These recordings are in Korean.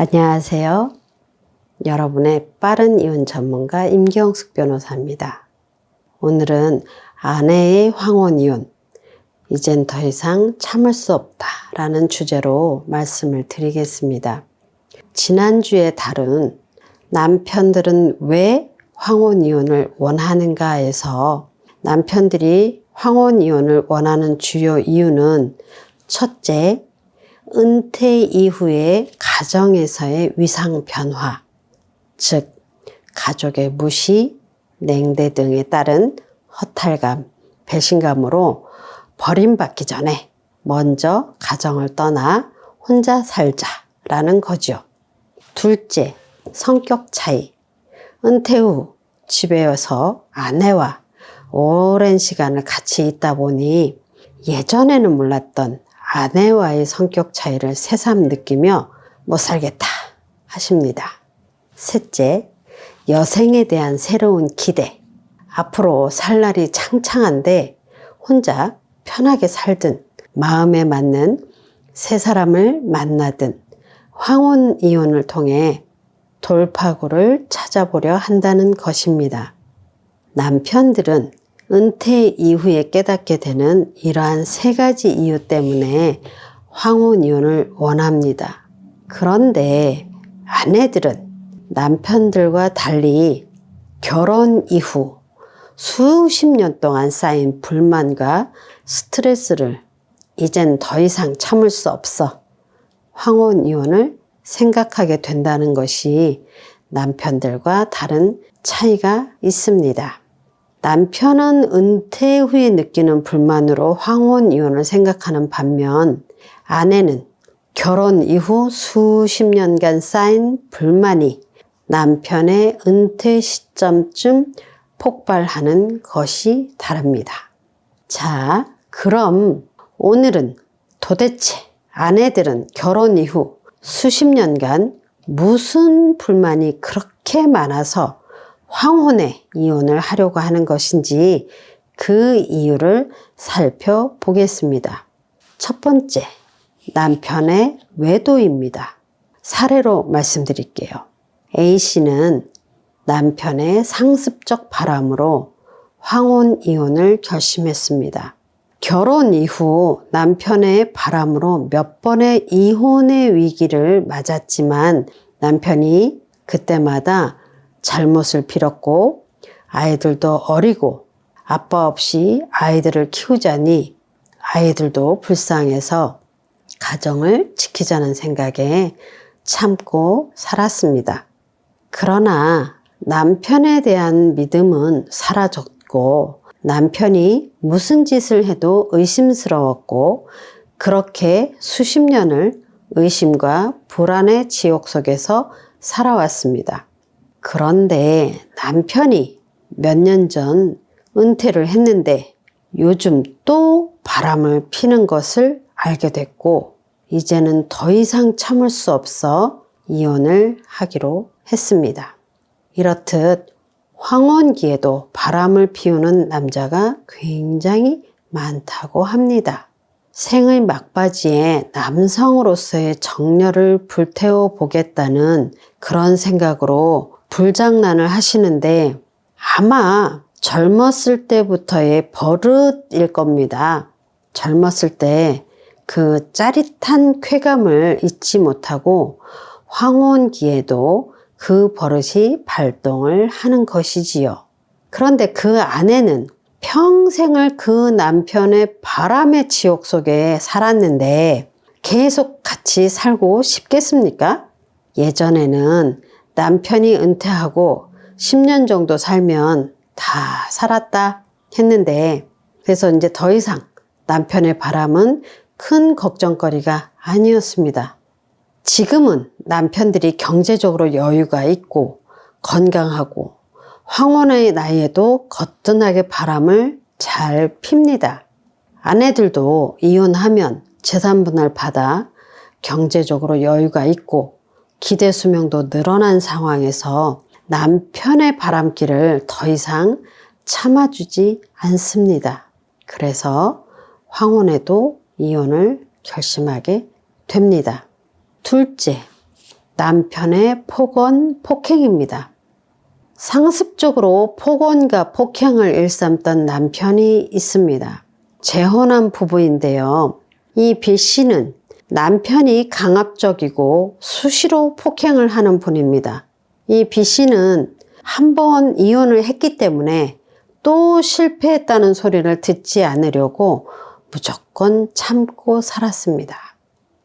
안녕하세요. 여러분의 빠른 이혼 전문가 임경숙 변호사입니다. 오늘은 아내의 황혼 이혼, 이젠 더 이상 참을 수 없다 라는 주제로 말씀을 드리겠습니다. 지난주에 다룬 남편들은 왜 황혼 이혼을 원하는가에서 남편들이 황혼 이혼을 원하는 주요 이유는 첫째, 은퇴 이후의 가정에서의 위상 변화, 즉 가족의 무시, 냉대 등에 따른 허탈감, 배신감으로 버림받기 전에 먼저 가정을 떠나 혼자 살자라는 거죠. 둘째, 성격 차이. 은퇴 후 집에 와서 아내와 오랜 시간을 같이 있다 보니 예전에는 몰랐던 아내와의 성격 차이를 새삼 느끼며 못 살겠다 하십니다. 셋째, 여생에 대한 새로운 기대. 앞으로 살 날이 창창한데 혼자 편하게 살든 마음에 맞는 새 사람을 만나든 황혼 이혼을 통해 돌파구를 찾아보려 한다는 것입니다. 남편들은 은퇴 이후에 깨닫게 되는 이러한 세 가지 이유 때문에 황혼 이혼을 원합니다. 그런데 아내들은 남편들과 달리 결혼 이후 수십 년 동안 쌓인 불만과 스트레스를 이젠 더 이상 참을 수 없어 황혼 이혼을 생각하게 된다는 것이 남편들과 다른 차이가 있습니다. 남편은 은퇴 후에 느끼는 불만으로 황혼 이혼을 생각하는 반면 아내는 결혼 이후 수십 년간 쌓인 불만이 남편의 은퇴 시점쯤 폭발하는 것이 다릅니다. 자, 그럼 오늘은 도대체 아내들은 결혼 이후 수십 년간 무슨 불만이 그렇게 많아서 황혼의 이혼을 하려고 하는 것인지 그 이유를 살펴보겠습니다. 첫 번째, 남편의 외도입니다. 사례로 말씀드릴게요. A씨는 남편의 상습적 바람으로 황혼 이혼을 결심했습니다. 결혼 이후 남편의 바람으로 몇 번의 이혼의 위기를 맞았지만 남편이 그때마다 잘못을 빌었고 아이들도 어리고 아빠 없이 아이들을 키우자니 아이들도 불쌍해서 가정을 지키자는 생각에 참고 살았습니다. 그러나 남편에 대한 믿음은 사라졌고 남편이 무슨 짓을 해도 의심스러웠고 그렇게 수십 년을 의심과 불안의 지옥 속에서 살아왔습니다. 그런데 남편이 몇 년 전 은퇴를 했는데 요즘 또 바람을 피는 것을 알게 됐고 이제는 더 이상 참을 수 없어 이혼을 하기로 했습니다. 이렇듯 황혼기에도 바람을 피우는 남자가 굉장히 많다고 합니다. 생의 막바지에 남성으로서의 정열을 불태워 보겠다는 그런 생각으로 불장난을 하시는데 아마 젊었을 때부터의 버릇일 겁니다. 젊었을 때 그 짜릿한 쾌감을 잊지 못하고 황혼기에도 그 버릇이 발동을 하는 것이지요. 그런데 그 아내는 평생을 그 남편의 바람의 지옥 속에 살았는데 계속 같이 살고 싶겠습니까? 예전에는 남편이 은퇴하고 10년 정도 살면 다 살았다 했는데 그래서 이제 더 이상 남편의 바람은 큰 걱정거리가 아니었습니다. 지금은 남편들이 경제적으로 여유가 있고 건강하고 황혼의 나이에도 거뜬하게 바람을 잘 핍니다. 아내들도 이혼하면 재산분할 받아 경제적으로 여유가 있고 기대 수명도 늘어난 상황에서 남편의 바람길을 더 이상 참아주지 않습니다. 그래서 황혼에도 이혼을 결심하게 됩니다. 둘째, 남편의 폭언, 폭행입니다. 상습적으로 폭언과 폭행을 일삼던 남편이 있습니다. 재혼한 부부인데요. 이 B씨는 남편이 강압적이고 수시로 폭행을 하는 분입니다. 이 B씨는 한 번 이혼을 했기 때문에 또 실패했다는 소리를 듣지 않으려고 무조건 참고 살았습니다.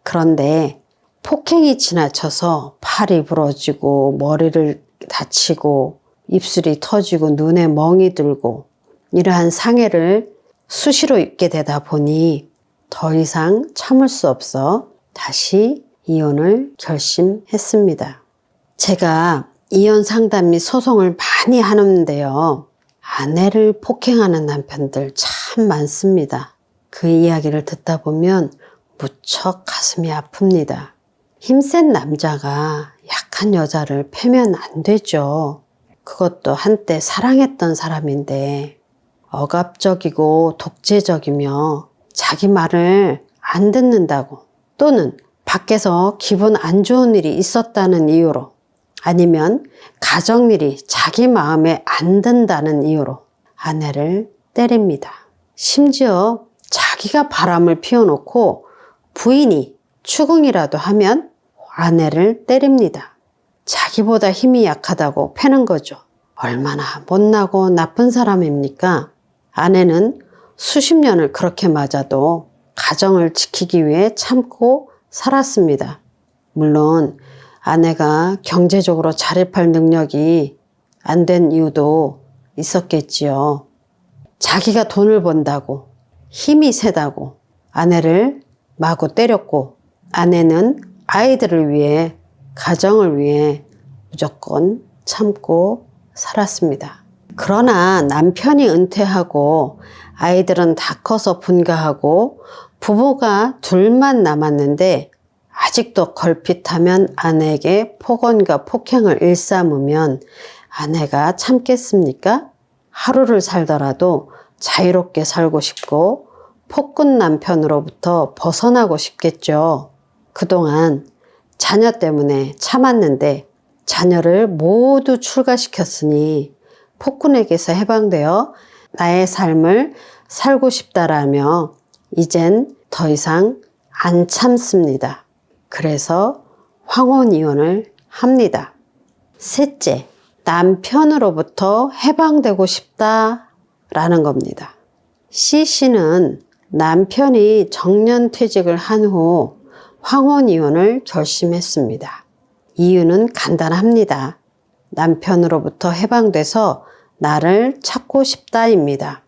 그런데 폭행이 지나쳐서 팔이 부러지고 머리를 다치고 입술이 터지고 눈에 멍이 들고 이러한 상해를 수시로 입게 되다 보니 더 이상 참을 수 없어 다시 이혼을 결심했습니다. 제가 이혼 상담 및 소송을 많이 하는데요. 아내를 폭행하는 남편들 참 많습니다. 그 이야기를 듣다 보면 무척 가슴이 아픕니다. 힘센 남자가 약한 여자를 패면 안 되죠. 그것도 한때 사랑했던 사람인데 억압적이고 독재적이며 자기 말을 안 듣는다고, 또는 밖에서 기분 안 좋은 일이 있었다는 이유로, 아니면 가정일이 자기 마음에 안 든다는 이유로 아내를 때립니다. 심지어 자기가 바람을 피워놓고 부인이 추궁이라도 하면 아내를 때립니다. 자기보다 힘이 약하다고 패는 거죠. 얼마나 못나고 나쁜 사람입니까? 아내는 수십 년을 그렇게 맞아도 가정을 지키기 위해 참고 살았습니다. 물론 아내가 경제적으로 자립할 능력이 안 된 이유도 있었겠지요. 자기가 돈을 번다고, 힘이 세다고 아내를 마구 때렸고, 아내는 아이들을 위해, 가정을 위해 무조건 참고 살았습니다. 그러나 남편이 은퇴하고 아이들은 다 커서 분가하고 부부가 둘만 남았는데 아직도 걸핏하면 아내에게 폭언과 폭행을 일삼으면 아내가 참겠습니까? 하루를 살더라도 자유롭게 살고 싶고 폭군 남편으로부터 벗어나고 싶겠죠. 그동안 자녀 때문에 참았는데 자녀를 모두 출가시켰으니 폭군에게서 해방되어 나의 삶을 살고 싶다라며 이젠 더 이상 안 참습니다. 그래서 황혼 이혼을 합니다. 셋째, 남편으로부터 해방되고 싶다라는 겁니다. C씨는 남편이 정년퇴직을 한 후 황혼이혼을 결심했습니다. 이유는 간단합니다. 남편으로부터 해방돼서 나를 찾고 싶다입니다.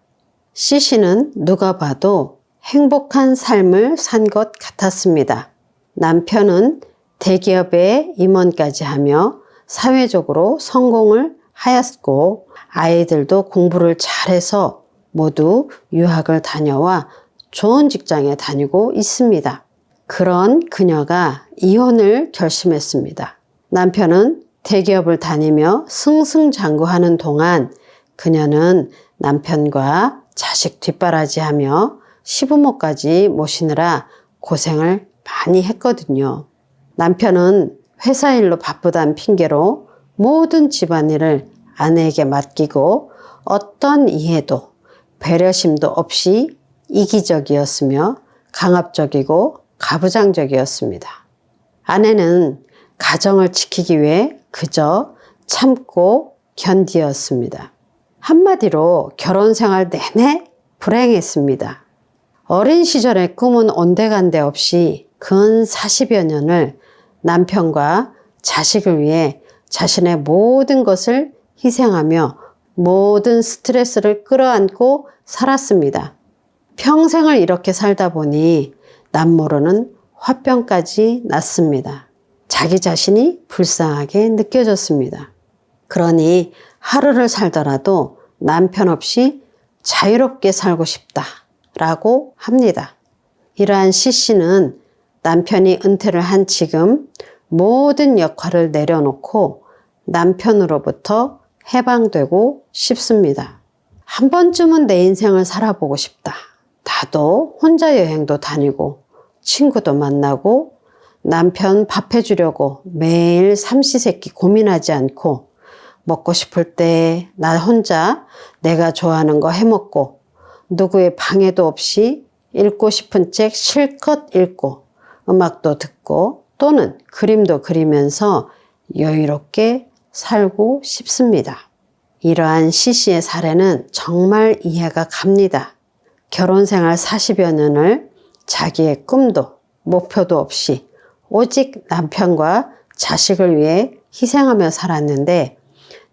C씨는 누가 봐도 행복한 삶을 산 것 같았습니다. 남편은 대기업에 임원까지 하며 사회적으로 성공을 하였고 아이들도 공부를 잘해서 모두 유학을 다녀와 좋은 직장에 다니고 있습니다. 그런 그녀가 이혼을 결심했습니다. 남편은 대기업을 다니며 승승장구하는 동안 그녀는 남편과 자식 뒷바라지하며 시부모까지 모시느라 고생을 많이 했거든요. 남편은 회사 일로 바쁘다는 핑계로 모든 집안일을 아내에게 맡기고 어떤 이해도 배려심도 없이 이기적이었으며 강압적이고 가부장적이었습니다. 아내는 가정을 지키기 위해 그저 참고 견디었습니다. 한마디로 결혼 생활 내내 불행했습니다. 어린 시절의 꿈은 온데간데 없이 근 40여 년을 남편과 자식을 위해 자신의 모든 것을 희생하며 모든 스트레스를 끌어안고 살았습니다. 평생을 이렇게 살다 보니 남모르는 화병까지 났습니다. 자기 자신이 불쌍하게 느껴졌습니다. 그러니 하루를 살더라도 남편 없이 자유롭게 살고 싶다라고 합니다. 이러한 C씨는 남편이 은퇴를 한 지금 모든 역할을 내려놓고 남편으로부터 해방되고 싶습니다. 한 번쯤은 내 인생을 살아보고 싶다. 나도 혼자 여행도 다니고 친구도 만나고 남편 밥 해주려고 매일 삼시세끼 고민하지 않고 먹고 싶을 때 나 혼자 내가 좋아하는 거 해먹고 누구의 방해도 없이 읽고 싶은 책 실컷 읽고 음악도 듣고 또는 그림도 그리면서 여유롭게 살고 싶습니다. 이러한 시시의 사례는 정말 이해가 갑니다. 결혼 생활 40여 년을 자기의 꿈도 목표도 없이 오직 남편과 자식을 위해 희생하며 살았는데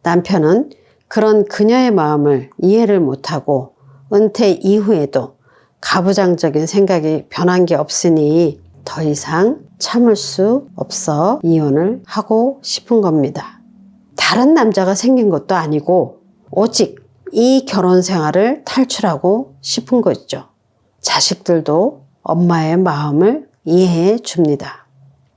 남편은 그런 그녀의 마음을 이해를 못하고 은퇴 이후에도 가부장적인 생각이 변한 게 없으니 더 이상 참을 수 없어 이혼을 하고 싶은 겁니다. 다른 남자가 생긴 것도 아니고 오직 이 결혼 생활을 탈출하고 싶은 거죠. 자식들도 엄마의 마음을 이해해 줍니다.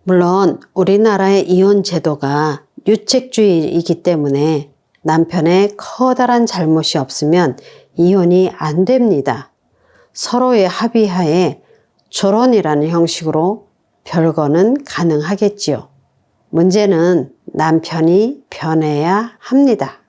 물론 우리나라의 이혼 제도가 유책주의이기 때문에 남편의 커다란 잘못이 없으면 이혼이 안 됩니다. 서로의 합의하에 조론이라는 형식으로 별거는 가능하겠지요. 문제는 남편이 변해야 합니다.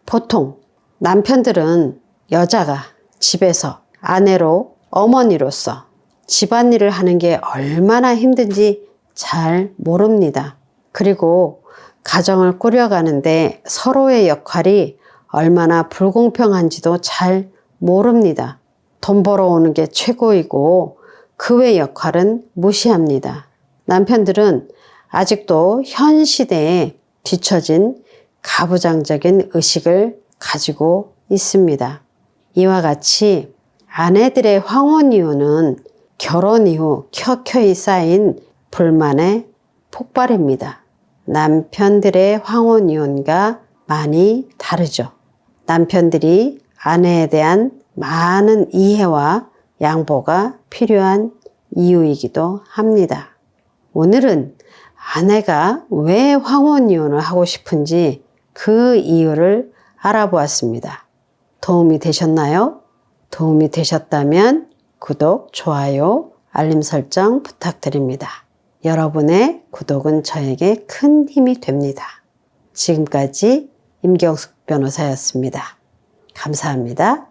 보통 남편들은 여자가 집에서 아내로 어머니로서 집안일을 하는 게 얼마나 힘든지 잘 모릅니다. 그리고 가정을 꾸려가는데 서로의 역할이 얼마나 불공평한지도 잘 모릅니다. 돈 벌어오는 게 최고이고 그 외 역할은 무시합니다. 남편들은 아직도 현 시대에 뒤처진 가부장적인 의식을 가지고 있습니다. 이와 같이 아내들의 황혼 이유는 결혼 이후 켜켜이 쌓인 불만의 폭발입니다. 남편들의 황혼 이혼과 많이 다르죠. 남편들이 아내에 대한 많은 이해와 양보가 필요한 이유이기도 합니다. 오늘은 아내가 왜 황혼 이혼을 하고 싶은지 그 이유를 알아보았습니다. 도움이 되셨나요? 도움이 되셨다면 구독, 좋아요, 알림 설정 부탁드립니다. 여러분의 구독은 저에게 큰 힘이 됩니다. 지금까지 임경숙 변호사였습니다. 감사합니다.